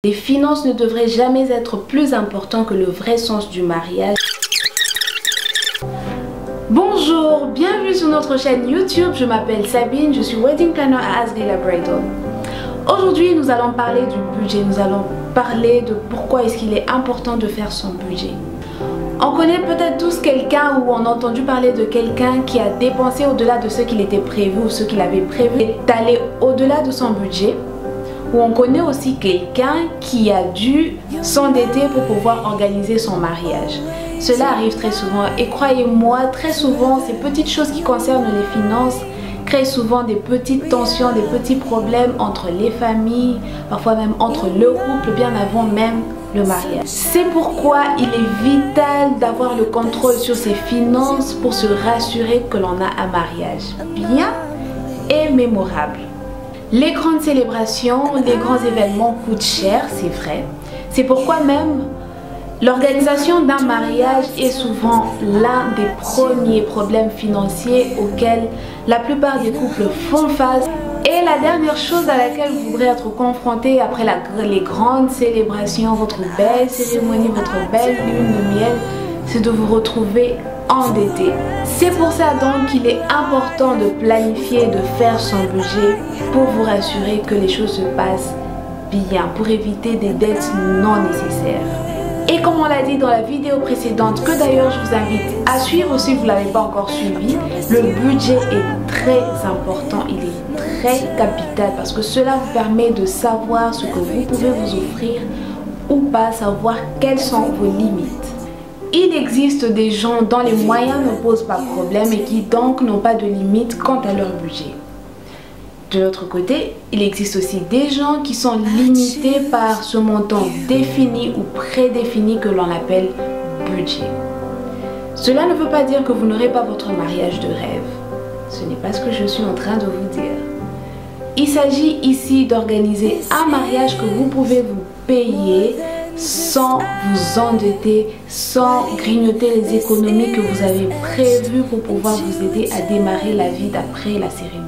Les finances ne devraient jamais être plus importantes que le vrai sens du mariage. Bonjour, bienvenue sur notre chaîne YouTube. Je m'appelle Sabine, je suis Wedding Planner à Asleila Bridal. Aujourd'hui, nous allons parler du budget. Nous allons parler de pourquoi est-ce qu'il est important de faire son budget. On connaît peut-être tous quelqu'un ou on a entendu parler de quelqu'un qui a dépensé au-delà de ce qu'il était prévu ou ce qu'il avait prévu et d'aller au-delà de son budget. Ou on connaît aussi quelqu'un qui a dû s'endetter pour pouvoir organiser son mariage. Cela arrive très souvent et croyez-moi, très souvent, ces petites choses qui concernent les finances créent souvent des petites tensions, des petits problèmes entre les familles, parfois même entre le couple, bien avant même le mariage. C'est pourquoi il est vital d'avoir le contrôle sur ses finances pour se rassurer que l'on a un mariage bien et mémorable. Les grandes célébrations, les grands événements coûtent cher, c'est vrai. C'est pourquoi même l'organisation d'un mariage est souvent l'un des premiers problèmes financiers auxquels la plupart des couples font face. Et la dernière chose à laquelle vous voudrez être confronté après les grandes célébrations, votre belle cérémonie, votre belle lune de miel, c'est de vous retrouver endetté. C'est pour ça donc qu'il est important de planifier, de faire son budget pour vous rassurer que les choses se passent bien, pour éviter des dettes non nécessaires. Et comme on l'a dit dans la vidéo précédente, que d'ailleurs je vous invite à suivre si vous ne l'avez pas encore suivi, le budget est très important, il est très capital parce que cela vous permet de savoir ce que vous pouvez vous offrir ou pas, savoir quelles sont vos limites. Il existe des gens dont les moyens ne posent pas problème et qui donc n'ont pas de limite quant à leur budget. De l'autre côté, il existe aussi des gens qui sont limités par ce montant défini ou prédéfini que l'on appelle budget. Cela ne veut pas dire que vous n'aurez pas votre mariage de rêve. Ce n'est pas ce que je suis en train de vous dire. Il s'agit ici d'organiser un mariage que vous pouvez vous payer sans vous endetter, sans grignoter les économies que vous avez prévues pour pouvoir vous aider à démarrer la vie d'après la cérémonie.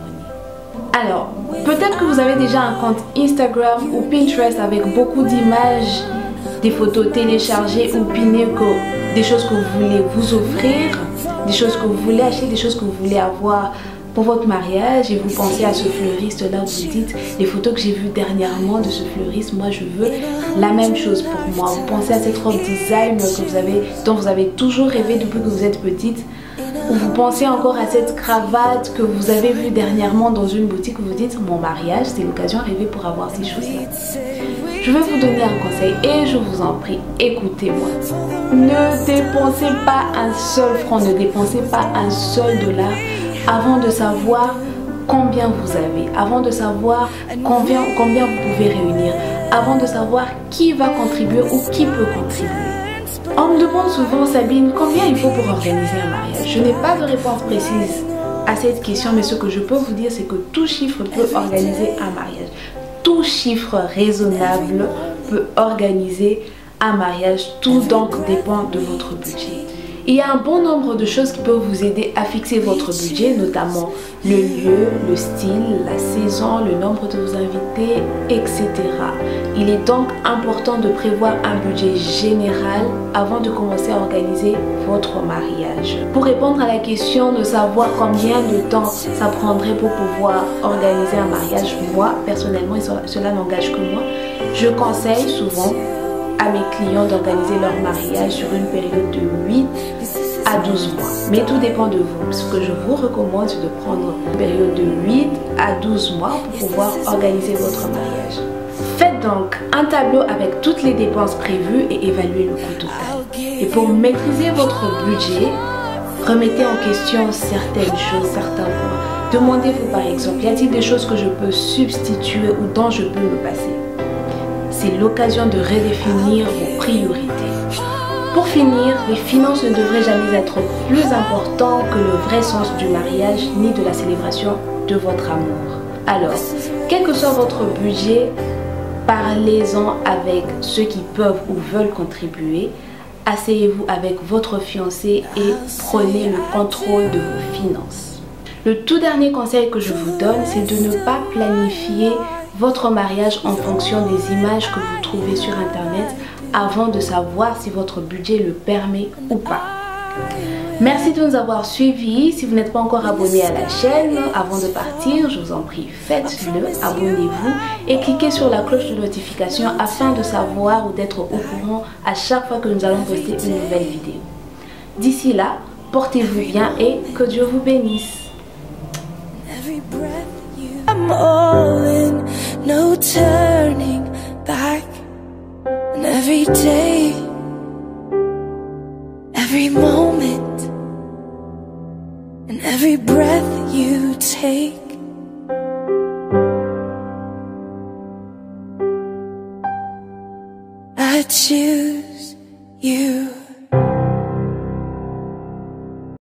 Alors, peut-être que vous avez déjà un compte Instagram ou Pinterest avec beaucoup d'images, des photos téléchargées ou pinées, des choses que vous voulez vous offrir, des choses que vous voulez acheter, des choses que vous voulez avoir pour votre mariage et vous pensez à ce fleuriste là, vous dites les photos que j'ai vues dernièrement de ce fleuriste, moi je veux la même chose pour moi. Vous pensez à cette robe design dont vous avez toujours rêvé depuis que vous êtes petite, ou vous pensez encore à cette cravate que vous avez vue dernièrement dans une boutique où vous dites mon mariage c'est l'occasion rêvée pour avoir ces choses là. Je vais vous donner un conseil et je vous en prie, écoutez-moi. Ne dépensez pas un seul franc, ne dépensez pas un seul dollar avant de savoir combien vous avez, avant de savoir combien vous pouvez réunir, avant de savoir qui va contribuer ou qui peut contribuer. On me demande souvent, Sabine, combien il faut pour organiser un mariage? Je n'ai pas de réponse précise à cette question, mais ce que je peux vous dire, c'est que tout chiffre peut organiser un mariage. Tout chiffre raisonnable peut organiser un mariage, tout donc dépend de votre budget. Il y a un bon nombre de choses qui peuvent vous aider à fixer votre budget, notamment le lieu, le style, la saison, le nombre de vos invités, etc. Il est donc important de prévoir un budget général avant de commencer à organiser votre mariage. Pour répondre à la question de savoir combien de temps ça prendrait pour pouvoir organiser un mariage, moi personnellement, et cela n'engage que moi, je conseille souvent à mes clients d'organiser leur mariage sur une période de 8 à 12 mois. Mais tout dépend de vous. Ce que je vous recommande, c'est de prendre une période de 8 à 12 mois pour pouvoir organiser votre mariage. Faites donc un tableau avec toutes les dépenses prévues et évaluez le coût total. Et pour maîtriser votre budget, remettez en question certaines choses, certains points. Demandez-vous par exemple, y a-t-il des choses que je peux substituer ou dont je peux me passer? C'est l'occasion de redéfinir vos priorités. Pour finir, les finances ne devraient jamais être plus importantes que le vrai sens du mariage ni de la célébration de votre amour. Alors, quel que soit votre budget, parlez-en avec ceux qui peuvent ou veulent contribuer. Asseyez-vous avec votre fiancé et prenez le contrôle de vos finances. Le tout dernier conseil que je vous donne, c'est de ne pas planifier votre mariage en fonction des images que vous trouvez sur internet avant de savoir si votre budget le permet ou pas. Merci de nous avoir suivis. Si vous n'êtes pas encore abonné à la chaîne, avant de partir, je vous en prie, faites-le, abonnez-vous et cliquez sur la cloche de notification afin de savoir ou d'être au courant à chaque fois que nous allons poster une nouvelle vidéo. D'ici là, portez-vous bien et que Dieu vous bénisse. I'm all in, no turning back. And every day, every moment, and every breath you take